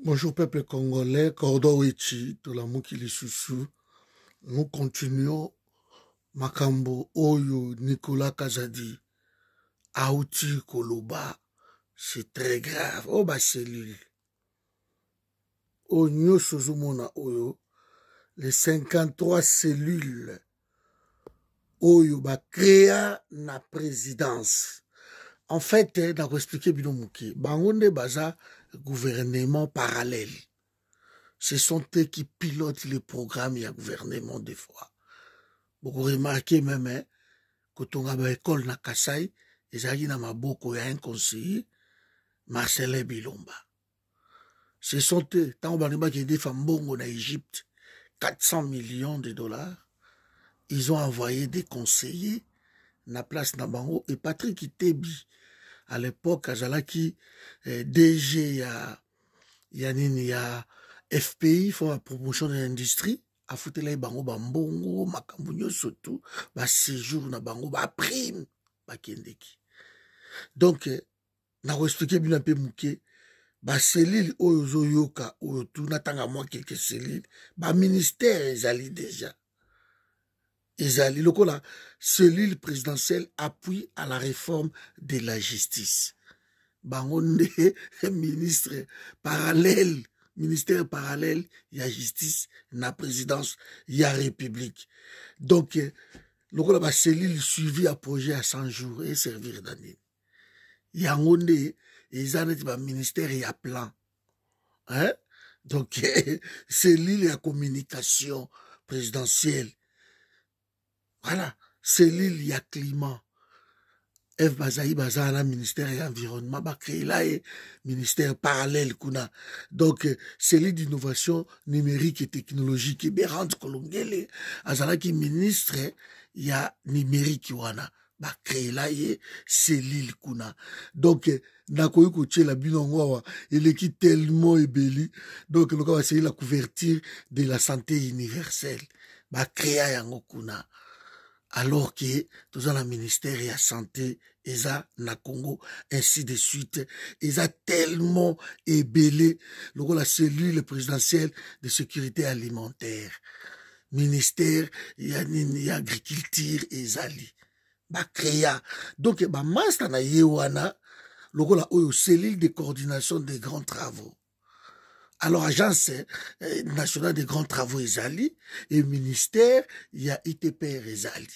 Bonjour peuple congolais, Cordo Ichi, de la Moukili Soussou. Nous continuons Makambo Oyo Nicolas Kazadi. Aouti Koloba. C'est très grave. Oh ba cellule. Onyo Sozumona Oyo. Les 53 cellules. Oyo ba créa na présidence. En fait, dans expliquer Binomouki, Bangonde Baza, gouvernement parallèle. Ce sont eux qui pilotent les programmes et le gouvernement des fois. Vous remarquez même, quand on a une école na Kasai, et ça y est, il y a un conseiller, Marcelin Bilomba. Ce sont eux, tant qu'on a des femmes bongo en Égypte, 400 millions de dollars, ils ont envoyé des conseillers na place na bango, et Patrick Itebi, à l'époque, Azalaki, DG, il y a FPI, font la promotion de l'industrie, a foutu les bango bambongo, makambunyo surtout, ba séjour na bango, ba prime, ba kendeki. Donc, na expliqué bien un peu mouké, ba cellule oyo yoka, oyo tout, natanga moi quelques cellules, ba ministère ezali déjà. Ezali, loko la cellule présidentielle appuie à la réforme de la justice. Bangonde, ministère parallèle, il y a justice, la présidence, il y a république. Donc, le la cellule suivi à projet à 100 jours et servir d'année. Il y a un ministère, il y a plan. Hein? Donc, cellule et communication présidentielle. Voilà. Cellule, il y a climat. F Bazaï Bazana, ministère de l'environnement, bah créé là et ministère parallèle kuna. Donc cellule d'innovation numérique et technologique et Bérand Kolongele, azala qui ministre il y a numérique wana, bah créé là et cellule kuna. Donc nakoyo koche la binongwa il est qui tellement ébelli. Donc le cas c'est la couverture de la santé universelle, bah créé yango kuna. Alors que tout ça, le ministère de la santé, eza na Congo, ainsi de suite, eza tellement ébélé, la cellule présidentielle de sécurité alimentaire, ministère, il y a agriculture, ezali, ba créa. Donc, ba master na yewana, la cellule de coordination des grands travaux. Alors, agence nationale des grands travaux ezali, et ministère, il y a ITPR ezali.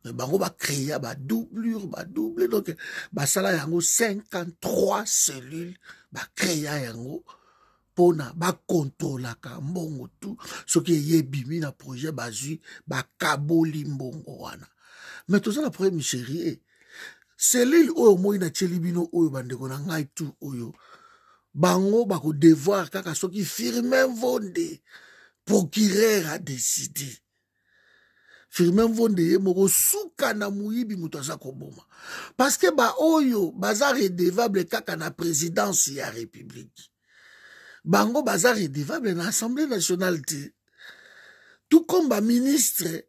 Bango ba créer ba doublure, ba double, donc, ba sala yango 53 cellules, ba créer yango, pona, ba contrôler ka mbongo tout, ce qui est bimi na projet bazui, ba kaboli mbongo wana. Mais tout ça, la première chérie, cellule oyo moi na tchelibino oyo bandeko na ngai tout oyo, bango bako devoir kaka soki Firmin Vonde procureur a décidé. Firmin Vonde ye moko suka na muyibi muto aza koboma. Parce que ba oyo baza redevable kaka na présidence ya république. Bango baza redevable na assemblée nationale te. Tout comme ba ministre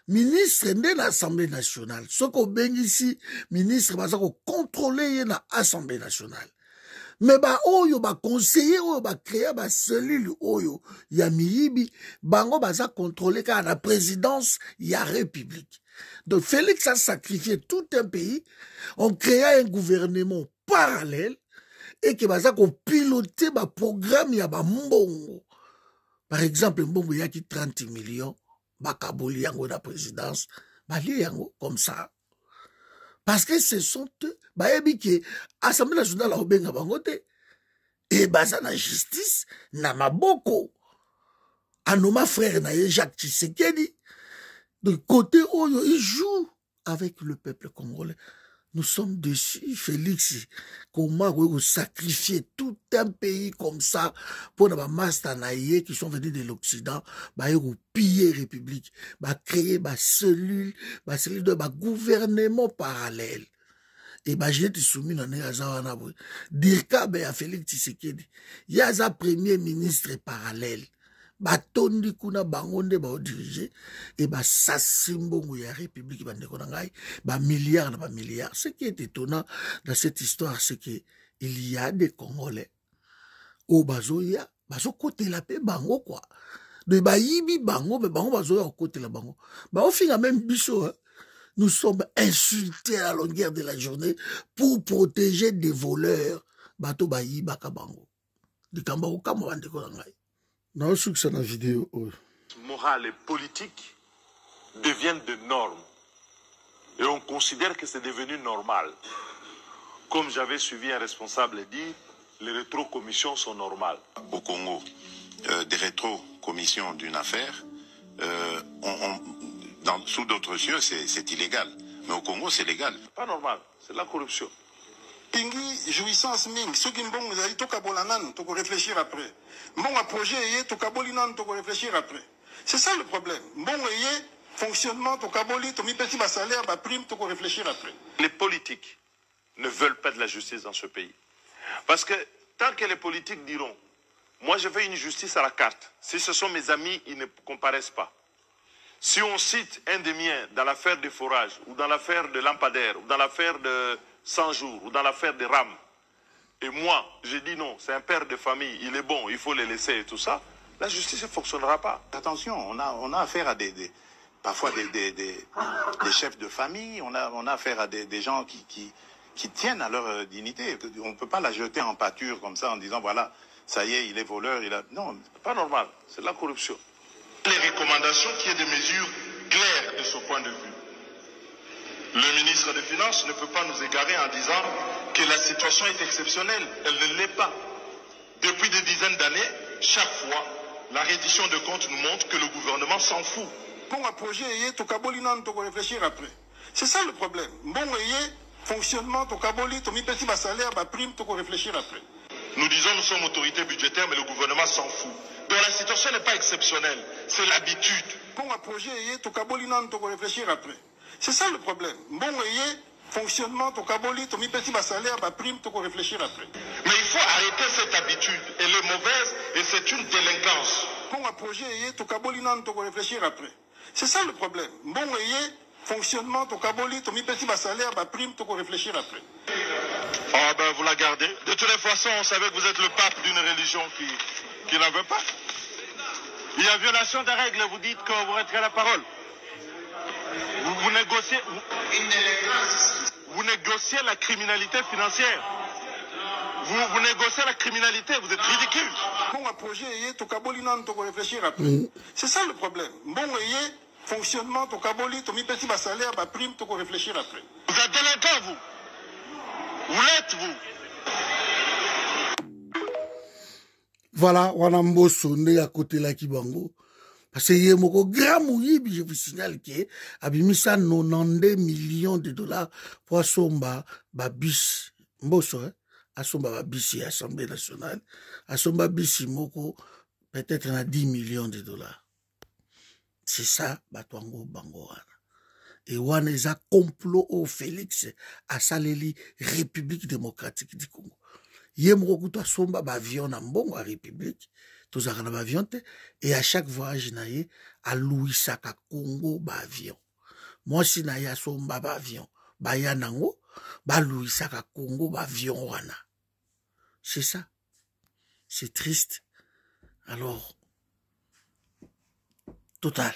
nde na assemblée nationale. Soko bengisi ministre baza ko contrôler ye na assemblée nationale. Mais ba oyo ba conseiller oyo ba créer ba cellule oyo ya miyibi bango baza contrôler ka la présidence ya république. Donc Félix a sacrifié tout un pays, on créa un gouvernement parallèle et que baza ko piloter ba programme ya ba mbongo. Par exemple mbongo ya ki 30 millions ba kaboli yango na présidence, ba li yango comme ça. Parce que ce sont eux, bayebi que Assemblée nationale a obenga bangote, et baza na justice, na maboko. Anoma frère na Jacques Tshisekedi, de côté oyo, il joue avec le peuple congolais. Nous sommes dessus, Félix, comment vous sacrifier tout un pays comme ça pour les mastanaïers qui sont venus de l'Occident, vous piller la République, créer des cellules de gouvernement parallèle. Et j'ai été soumis dans les Azawana. Dire qu'à Félix Tshisekedi, il y a un premier ministre parallèle. Batondi kuna bangonde ba diriger et ba sasimbongo ya république bandeko nangai ba milliards na ba milliards. Ce qui est étonnant dans cette histoire, c'est que il y a des Congolais o bazoya bazokotela pe bango quoi de bayibi bango mais bango bazoya okotela bango baofinga même biso hein. Nous sommes insultés à la longueur de la journée pour protéger des voleurs bato bayiba ka bango dikamba okamba bandeko na ngai na succès na vidéo morale et politique deviennent de normes et on considère que c'est devenu normal. Comme j'avais suivi un responsable dire, les rétrocommissions sont normales. Au Congo, des rétrocommissions d'une affaire, sous d'autres cieux, c'est illégal. Mais au Congo, c'est légal. Pas normal, c'est de la corruption. Pingi jouissance ming, ceux qui m'ont dit tokabolanan, toko réfléchir après. Mon projet est tokabolinan, toko réfléchir après. C'est ça le problème. Bon est fonctionnement tokaboli, tomi petit bas salaire, bas prime, toko réfléchir après. Les politiques ne veulent pas de la justice dans ce pays. Parce que tant que les politiques diront, moi je veux une justice à la carte, si ce sont mes amis, ils ne comparaissent pas. Si on cite un des miens dans l'affaire des forages, ou dans l'affaire de lampadaire, ou dans l'affaire de 100 jours, ou dans l'affaire des rames, et moi, je dis non, c'est un père de famille, il est bon, il faut le laisser et tout ça, la justice ne fonctionnera pas. Attention, on a affaire à parfois des chefs de famille, on a affaire à des gens qui tiennent à leur dignité. On ne peut pas la jeter en pâture comme ça en disant voilà, ça y est, il est voleur, il a... Non, pas normal, c'est de la corruption. Les recommandations qui aient des mesures claires de ce point de vue. Le ministre des Finances ne peut pas nous égarer en disant que la situation est exceptionnelle. Elle ne l'est pas. Depuis des dizaines d'années, chaque fois, la reddition de comptes nous montre que le gouvernement s'en fout. Bon, un projet est tokabolinan, toko réfléchir après. C'est ça le problème. Bon est fonctionnement tokaboli, tomi petit bas salaire, bas prime, toko réfléchir après. Nous disons nous sommes autorité budgétaire, mais le gouvernement s'en fout. Donc la situation n'est pas exceptionnelle, c'est l'habitude. Bon, un projet est tokabolinan, toko réfléchir après. C'est ça le problème. Bon est fonctionnement tokaboli, tomi petit bas salaire, bas prime, toko réfléchir après. Mais il faut arrêter cette habitude. Elle est mauvaise et c'est une délinquance. Bon, un projet est tokabolinan, toko réfléchir après. C'est ça le problème. Bon est fonctionnement tokaboli, tomi petit bas salaire, bas prime, toko réfléchir après. Ah ben vous la gardez. De toutes les façons, on savait que vous êtes le pape d'une religion qui n'en veut pas. Il y a violation des règles, vous dites que vous retirez la parole. Vous négociez la criminalité financière. Vous négociez la criminalité, vous êtes ridicule. Bon, un projet est tokabolinan, toko réfléchir après. C'est ça le problème. Bon est fonctionnement tokaboli, tomi petit bas salaire, bas prime, toko réfléchir après. Vous êtes délinquant, vous. Vous l'êtes, vous. Voilà, Wanamboso, né à côté la Kibango. Parce que y a mon grand mouyibi, je vous signale que, abimisa 92 millions de dollars pour Asomba, Babis, Mboso, hein, Asomba Babisi, Assemblée nationale, Asomba Bisi Moko, peut-être à 10 millions de dollars. C'est ça, Batwango Bangoana. Et wana eza complot au Félix à Saleli République démocratique du Congo. Ye moko to somba ba avion na mbongo à République, to zaka na ba avion te et à chaque voyage na ye à Louisaka Congo ba avion. Moi si na ya somba ba avion, ba ya nango ba Louisaka Congo ba avion wana. C'est ça. C'est triste. Alors total